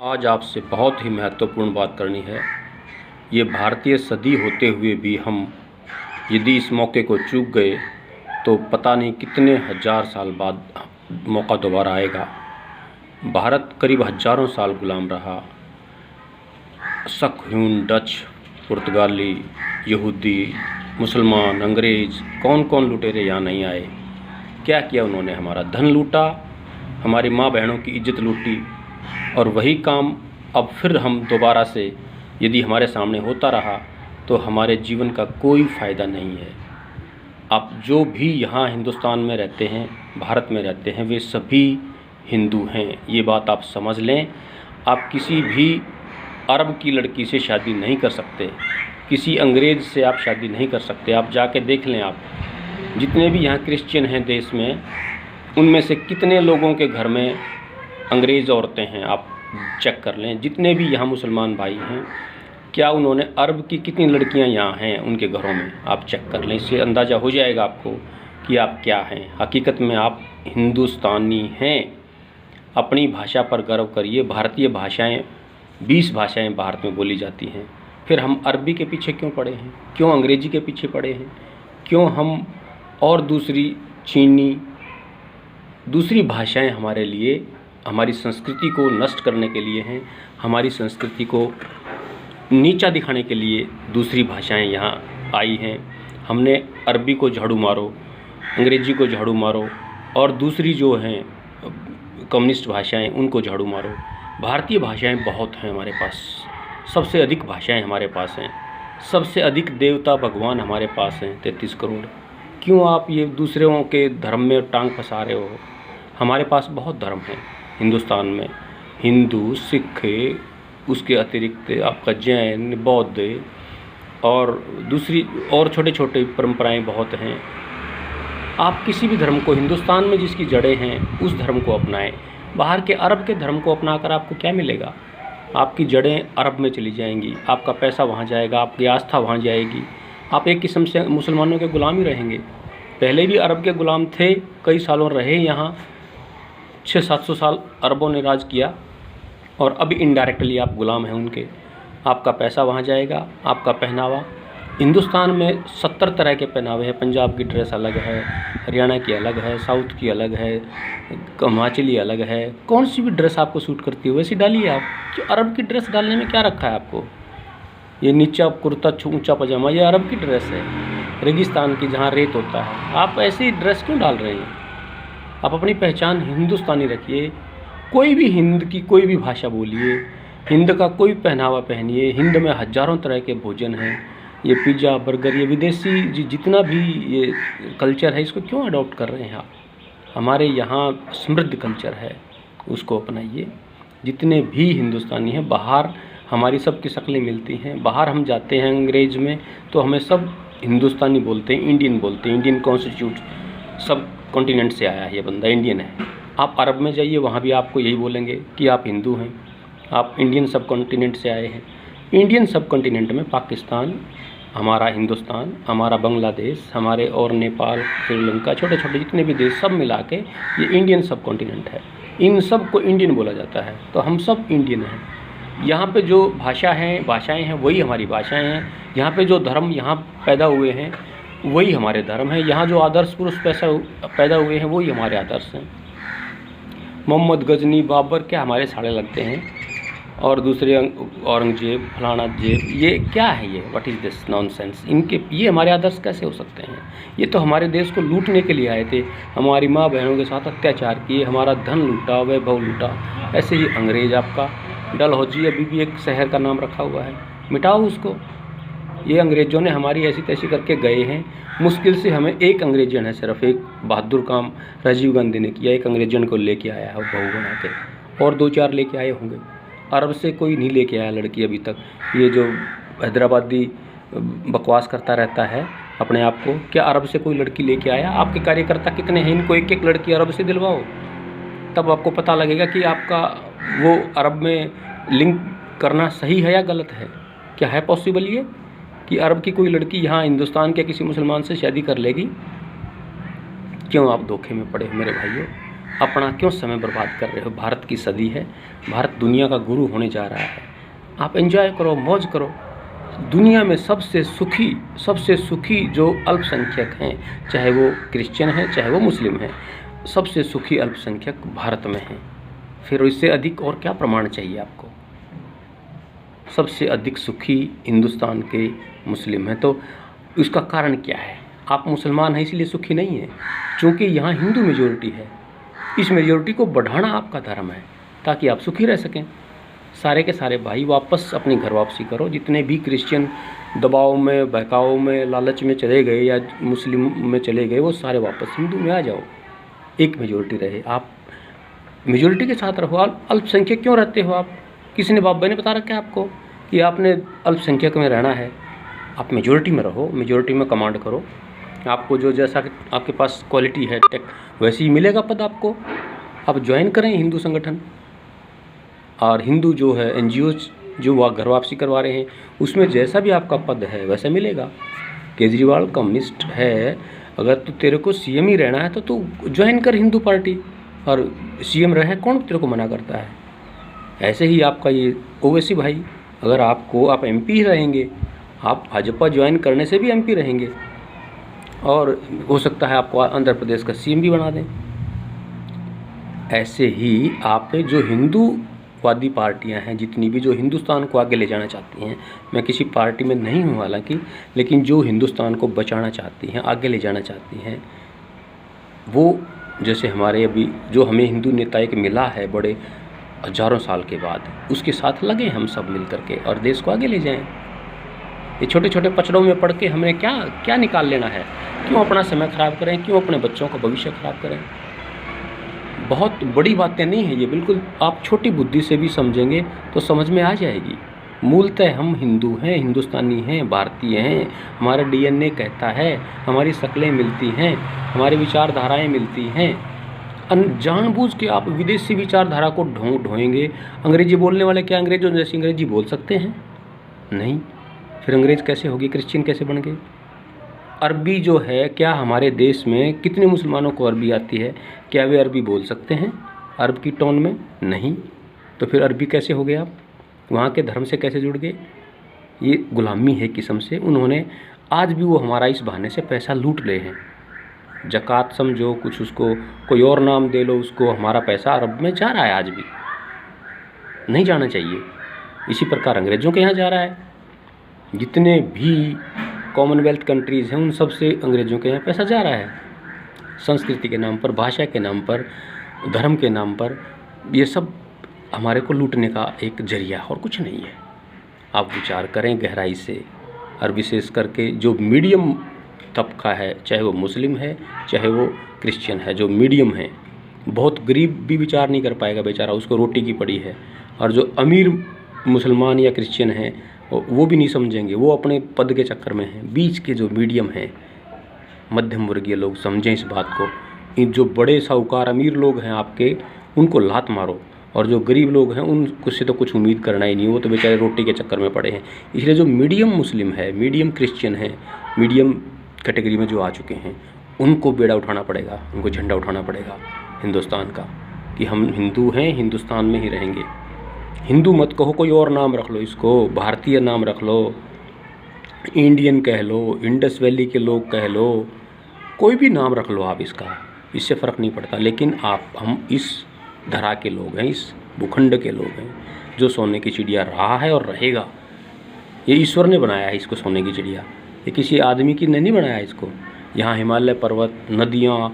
आज आपसे बहुत ही महत्वपूर्ण बात करनी है। ये भारतीय सदी होते हुए भी हम यदि इस मौके को चूक गए तो पता नहीं कितने हज़ार साल बाद मौका दोबारा आएगा। भारत करीब हज़ारों साल गुलाम रहा। शक, ह्यून, डच, पुर्तगाली, यहूदी, मुसलमान, अंग्रेज़, कौन कौन लुटेरे यहाँ नहीं आए। क्या किया उन्होंने? हमारा धन लूटा, हमारी माँ बहनों की इज्जत लूटी। और वही काम अब फिर हम दोबारा से यदि हमारे सामने होता रहा तो हमारे जीवन का कोई फ़ायदा नहीं है। आप जो भी यहाँ हिंदुस्तान में रहते हैं, भारत में रहते हैं, वे सभी हिंदू हैं। ये बात आप समझ लें। आप किसी भी अरब की लड़की से शादी नहीं कर सकते, किसी अंग्रेज़ से आप शादी नहीं कर सकते। आप जाके देख लें, आप जितने भी यहाँ क्रिश्चियन हैं देश में, उनमें से कितने लोगों के घर में अंग्रेज़ औरतें हैं, आप चेक कर लें। जितने भी यहाँ मुसलमान भाई हैं, क्या उन्होंने अरब की कितनी लड़कियाँ यहाँ हैं उनके घरों में, आप चेक कर लें। इससे अंदाज़ा हो जाएगा आपको कि आप क्या हैं। हकीकत में आप हिंदुस्तानी हैं। अपनी भाषा पर गर्व करिए। भारतीय भाषाएं 20 भाषाएं भारत में बोली जाती हैं। फिर हम अरबी के पीछे क्यों पड़े हैं? क्यों अंग्रेज़ी के पीछे पड़े हैं? क्यों हम और दूसरी चीनी, दूसरी भाषाएं हमारे लिए, हमारी संस्कृति को नष्ट करने के लिए हैं, हमारी संस्कृति को नीचा दिखाने के लिए दूसरी भाषाएं यहाँ आई हैं। हमने अरबी को झाड़ू मारो, अंग्रेज़ी को झाड़ू मारो, और दूसरी जो हैं कम्युनिस्ट भाषाएं, उनको झाड़ू मारो। भारतीय भाषाएं बहुत हैं हमारे पास, सबसे अधिक भाषाएं हमारे पास हैं, सबसे अधिक देवता भगवान हमारे पास हैं, 33 करोड़। क्यों आप ये दूसरों के धर्म में टांग फंसा रहे हो? हमारे पास बहुत धर्म है हिंदुस्तान में, हिंदू, सिख, उसके अतिरिक्त आपका जैन, बौद्ध और दूसरी और छोटे छोटे परंपराएं बहुत हैं। आप किसी भी धर्म को, हिंदुस्तान में जिसकी जड़ें हैं उस धर्म को अपनाएं। बाहर के अरब के धर्म को अपनाकर आपको क्या मिलेगा? आपकी जड़ें अरब में चली जाएंगी, आपका पैसा वहाँ जाएगा, आपकी आस्था वहाँ जाएगी। आप एक किस्म से मुसलमानों के ग़ुलाम ही रहेंगे। पहले भी अरब के ग़ुलाम थे, कई सालों रहे यहाँ, 600-700 साल अरबों ने राज किया, और अभी इनडायरेक्टली आप ग़ुलाम हैं उनके। आपका पैसा वहाँ जाएगा, आपका पहनावा। हिंदुस्तान में 70 तरह के पहनावे हैं। पंजाब की ड्रेस अलग है, हरियाणा की अलग है, साउथ की अलग है, हिमाचली अलग है। कौन सी भी ड्रेस आपको सूट करती है वैसी डालिए आप। कि अरब की ड्रेस डालने में क्या रखा है आपको? ये नीचा कुर्ता, ऊँचा पजामा, ये अरब की ड्रेस है, रेगिस्तान की, जहाँ रेत होता है। आप ऐसी ड्रेस क्यों डाल रहे हैं? आप अपनी पहचान हिंदुस्तानी रखिए। कोई भी हिंद की कोई भी भाषा बोलिए, हिंद का कोई पहनावा पहनिए। हिंद में हज़ारों तरह के भोजन हैं। ये पिज़्ज़ा, बर्गर, ये विदेशी जितना भी ये कल्चर है, इसको क्यों अडॉप्ट कर रहे हैं आप? हमारे यहाँ समृद्ध कल्चर है, उसको अपनाइए। जितने भी हिंदुस्तानी हैं, बाहर हमारी सबकी शक्लें मिलती हैं। बाहर हम जाते हैं अंग्रेज़ में तो हमें सब हिंदुस्तानी बोलते हैं, इंडियन बोलते हैं। इंडियन कॉन्स्टिट्यूट, सब कॉन्टिनेंट से आया है, ये बंदा इंडियन है। आप अरब में जाइए, वहाँ भी आपको यही बोलेंगे कि आप हिंदू हैं, आप इंडियन सब कॉन्टिनेंट से आए हैं। इंडियन सब कॉन्टिनेंट में पाकिस्तान, हमारा हिंदुस्तान, हमारा बांग्लादेश, हमारे और नेपाल, श्रीलंका, छोटे छोटे जितने भी देश, सब मिला के ये इंडियन सब कॉन्टिनेंट है। इन सब को इंडियन बोला जाता है, तो हम सब इंडियन हैं। यहाँ पे जो भाषाएँ हैं वही हमारी भाषाएँ हैं। यहाँ पे जो धर्म यहाँ पैदा हुए हैं वही हमारे धर्म हैं। यहाँ जो आदर्श पुरुष पैदा हुए हैं वही हमारे आदर्श हैं। मोहम्मद, गजनी, बाबर क्या हमारे साड़े लगते हैं, और दूसरे औरंगजेब, फलाना जेब, ये क्या है? ये व्हाट इज़ दिस नॉनसेंस? इनके ये हमारे आदर्श कैसे हो सकते हैं? ये तो हमारे देश को लूटने के लिए आए थे, हमारी माँ बहनों के साथ अत्याचार किए, हमारा धन लूटा, वैभव लूटा। ऐसे ही अंग्रेज़ आपका डलहौजी अभी भी एक शहर का नाम रखा हुआ है, मिटाओ उसको। ये अंग्रेज़ों ने हमारी ऐसी तैसी करके गए हैं। मुश्किल से हमें एक अंग्रेजन है, सिर्फ एक बहादुर काम राजीव गांधी ने किया, एक अंग्रेजन को लेके आया है बहू बना के, और 2-4 लेके आए होंगे। अरब से कोई नहीं लेके आया लड़की अभी तक। ये जो हैदराबादी बकवास करता रहता है अपने आप को, क्या अरब से कोई लड़की लेके आया? आपके कार्यकर्ता कितने हैं? इनको एक एक लड़की अरब से दिलवाओ, तब आपको पता लगेगा कि आपका वो अरब में लिंक करना सही है या गलत है। क्या है पॉसिबल ये कि अरब की कोई लड़की यहाँ हिंदुस्तान के किसी मुसलमान से शादी कर लेगी? क्यों आप धोखे में पड़े मेरे भाइयों? अपना क्यों समय बर्बाद कर रहे हो? भारत की सदी है, भारत दुनिया का गुरु होने जा रहा है। आप एंजॉय करो, मौज करो। दुनिया में सबसे सुखी जो अल्पसंख्यक हैं, चाहे वो क्रिश्चियन हैं चाहे वो मुस्लिम हैं, सबसे सुखी अल्पसंख्यक भारत में हैं। फिर इससे अधिक और क्या प्रमाण चाहिए आपको? सबसे अधिक सुखी हिंदुस्तान के मुस्लिम हैं। तो इसका कारण क्या है? आप मुसलमान हैं इसलिए सुखी नहीं हैं, क्योंकि यहाँ हिंदू मेजॉरिटी है। इस मेजॉरिटी को बढ़ाना आपका धर्म है, ताकि आप सुखी रह सकें। सारे के सारे भाई वापस अपनी घर वापसी करो। जितने भी क्रिश्चियन दबाव में, बहकाव में, लालच में चले गए या मुस्लिम में चले गए, वो सारे वापस हिंदू में आ जाओ। एक मेजॉरिटी रहे, आप मेजॉरिटी के साथ रहो। अल्पसंख्यक क्यों रहते हो आप? किसी ने बाबा ने बता रखा है आपको कि आपने अल्पसंख्यक में रहना है? आप मेजॉरिटी में रहो, मेजॉरिटी में कमांड करो। आपको जो जैसा आपके पास क्वालिटी है टेक, वैसे ही मिलेगा पद आपको। आप ज्वाइन करें हिंदू संगठन, और हिंदू जो है NGO जो वह घर वापसी करवा रहे हैं, उसमें जैसा भी आपका पद है वैसा मिलेगा। केजरीवाल कम्युनिस्ट है, अगर तो तेरे को CM ही रहना है तो तू ज्वाइन कर हिंदू पार्टी, और CM रहे कौन तेरे को मना करता है? ऐसे ही आपका ये ओवैसी भाई, अगर आप MP ही रहेंगे, आप भाजपा ज्वाइन करने से भी MP रहेंगे, और हो सकता है आपको आंध्र प्रदेश का CM भी बना दें। ऐसे ही आप जो हिंदूवादी पार्टियां हैं, जितनी भी जो हिंदुस्तान को आगे ले जाना चाहती हैं, मैं किसी पार्टी में नहीं हूँ हालांकि, लेकिन जो हिंदुस्तान को बचाना चाहती हैं, आगे ले जाना चाहती हैं, वो जैसे हमारे अभी जो हमें हिंदू नेता एक मिला है बड़े हजारों साल के बाद, उसके साथ लगे हम सब मिल करके और देश को आगे ले जाएं। ये छोटे छोटे पचड़ों में पढ़ के हमें क्या निकाल लेना है? क्यों अपना समय ख़राब करें? क्यों अपने बच्चों का भविष्य ख़राब करें? बहुत बड़ी बातें नहीं है ये, बिल्कुल आप छोटी बुद्धि से भी समझेंगे तो समझ में आ जाएगी। मूलतः हम हिंदू हैं, हिंदुस्तानी हैं, भारतीय हैं। हमारा DNA कहता है, हमारी शक्लें मिलती हैं, हमारी विचारधाराएं मिलती हैं। जानबूझ के आप विदेशी विचारधारा को ढोएंगे। अंग्रेजी बोलने वाले क्या अंग्रेजों जैसी अंग्रेजी बोल सकते हैं? नहीं। फिर अंग्रेज कैसे होगी? क्रिश्चियन कैसे बन गए? अरबी जो है, क्या हमारे देश में कितने मुसलमानों को अरबी आती है? क्या वे अरबी बोल सकते हैं अरब की टोन में? नहीं। तो फिर अरबी कैसे हो गए आप? वहाँ के धर्म से कैसे जुड़ गए? ये गुलामी है किस्म से। उन्होंने आज भी वो हमारा इस बहाने से पैसा लूट रहे हैं। ज़कात समझो, कुछ उसको कोई और नाम दे लो, उसको हमारा पैसा अरब में जा रहा है। आज भी नहीं जाना चाहिए। इसी प्रकार अंग्रेज़ों के यहाँ जा रहा है। जितने भी कॉमनवेल्थ कंट्रीज़ हैं, उन सब से अंग्रेज़ों के यहाँ पैसा जा रहा है। संस्कृति के नाम पर, भाषा के नाम पर, धर्म के नाम पर, ये सब हमारे को लूटने का एक जरिया और कुछ नहीं है। आप विचार करें गहराई से, और विशेष करके जो मीडियम तबका है, चाहे वो मुस्लिम है चाहे वो क्रिश्चियन है, जो मीडियम है, बहुत गरीब भी विचार नहीं कर पाएगा बेचारा, उसको रोटी की पड़ी है। और जो अमीर मुसलमान या क्रिश्चियन हैं वो भी नहीं समझेंगे, वो अपने पद के चक्कर में हैं। बीच के जो मीडियम हैं, मध्यम वर्गीय लोग समझें इस बात को। इन जो बड़े साहूकार अमीर लोग हैं आपके, उनको लात मारो, और जो गरीब लोग हैं उनको से तो कुछ उम्मीद करना ही नहीं, वो तो बेचारे रोटी के चक्कर में पड़े हैं। इसलिए जो मीडियम मुस्लिम है, मीडियम क्रिश्चियन है, मीडियम कैटेगरी में जो आ चुके हैं, उनको बेड़ा उठाना पड़ेगा, उनको झंडा उठाना पड़ेगा हिंदुस्तान का, कि हम हिंदू हैं, हिंदुस्तान में ही रहेंगे। हिंदू मत कहो, कोई और नाम रख लो, इसको भारतीय नाम रख लो, इंडियन कह लो, इंडस वैली के लोग कह लो, कोई भी नाम रख लो आप इसका, इससे फ़र्क नहीं पड़ता। लेकिन हम इस धरा के लोग हैं, इस भूखंड के लोग हैं, जो सोने की चिड़िया रहा है और रहेगा। ये ईश्वर ने बनाया है इसको, सोने की चिड़िया। ये किसी आदमी की ने नहीं बनाया इसको। यहाँ हिमालय पर्वत, नदियाँ,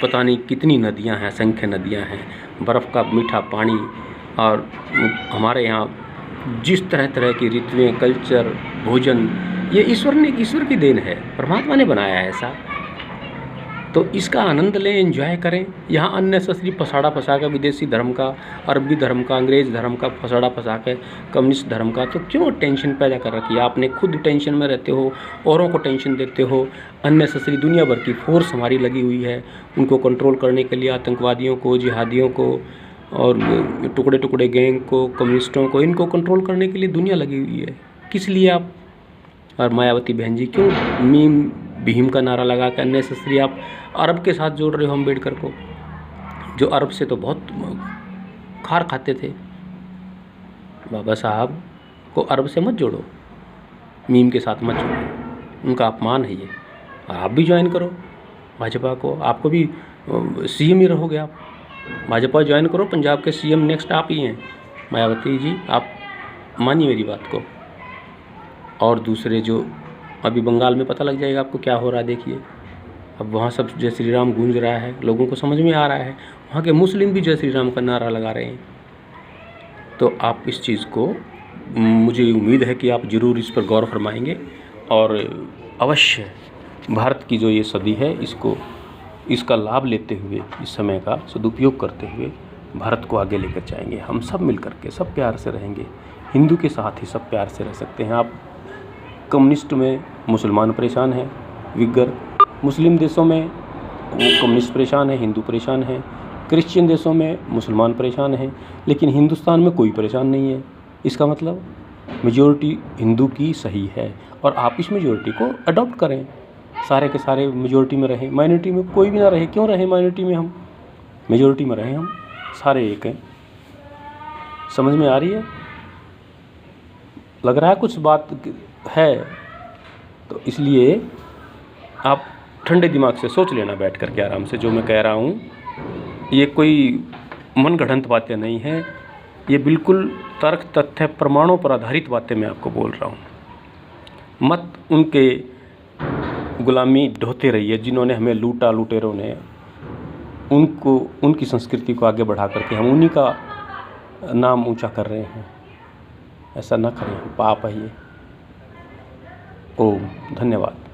पता नहीं कितनी नदियाँ हैं, असंख्य नदियाँ हैं, बर्फ़ का मीठा पानी, और हमारे यहाँ जिस तरह तरह की ऋतुएँ, कल्चर, भोजन, ये ईश्वर की देन है, परमात्मा ने बनाया है ऐसा। तो इसका आनंद लें, एंजॉय करें। यहाँ अननेसेसरी फसाड़ा फंसा कर विदेशी धर्म का, अरबी धर्म का, अंग्रेज़ धर्म का फसाड़ा फंसा के कम्युनिस्ट धर्म का, तो क्यों टेंशन पैदा कर रखी है आपने? खुद टेंशन में रहते हो, औरों को टेंशन देते हो। अननेसेसरी दुनिया भर की फोर्स हमारी लगी हुई है उनको कंट्रोल करने के लिए, आतंकवादियों को, जिहादियों को, और टुकड़े टुकड़े गैंग को, कम्युनिस्टों को, इनको कंट्रोल करने के लिए दुनिया लगी हुई है। किस लिए आप? और मायावती बहन जी क्यों भीम का नारा लगा कर अननेसेसरी आप अरब के साथ जोड़ रहे हो अम्बेडकर को? जो अरब से तो बहुत खार खाते थे। बाबा साहब को अरब से मत जोड़ो, मीम के साथ मत जोड़ो, उनका अपमान है ये। और आप भी ज्वाइन करो भाजपा को, आपको भी सीएम ही रहोगे आप। भाजपा ज्वाइन करो, पंजाब के सीएम नेक्स्ट आप ही हैं मायावती जी, आप मानिए मेरी बात को। और दूसरे जो अभी बंगाल में पता लग जाएगा आपको क्या हो रहा है, देखिए अब वहाँ सब जय श्री राम गूंज रहा है, लोगों को समझ में आ रहा है, वहाँ के मुस्लिम भी जय श्री राम का नारा लगा रहे हैं। तो आप इस चीज़ को, मुझे उम्मीद है कि आप ज़रूर इस पर गौर फरमाएंगे और अवश्य भारत की जो ये सदी है इसका लाभ लेते हुए, इस समय का सदुपयोग करते हुए भारत को आगे लेकर जाएंगे। हम सब मिल कर के सब प्यार से रहेंगे, हिंदू के साथ ही सब प्यार से रह सकते हैं। आप कम्युनिस्ट में मुसलमान परेशान हैं, विगर मुस्लिम देशों में वो कम्युनिस्ट परेशान है, हिंदू परेशान है, क्रिश्चियन देशों में मुसलमान परेशान हैं, लेकिन हिंदुस्तान में कोई परेशान नहीं है। इसका मतलब मेजॉरिटी हिंदू की सही है और आप इस मेजॉरिटी को अडॉप्ट करें, सारे के सारे मेजॉरिटी में रहें, माइनॉरिटी में कोई भी ना रहे। क्यों रहे माइनॉरिटी में, हम मेजॉरिटी में रहें, हम सारे एक हैं। समझ में आ रही है? लग रहा है कुछ बात है, तो इसलिए आप ठंडे दिमाग से सोच लेना बैठ कर के आराम से। जो मैं कह रहा हूँ ये कोई मन गढ़ंत बातें नहीं है, ये बिल्कुल तर्क तथ्य प्रमाणों पर आधारित बातें मैं आपको बोल रहा हूँ। मत उनके गुलामी ढोते रहिए जिन्होंने हमें लूटा, लुटेरों ने, उनको, उनकी संस्कृति को आगे बढ़ा करके हम उन्हीं का नाम ऊंचा कर रहे हैं। ऐसा न करें, पाप है ये। ओम धन्यवाद।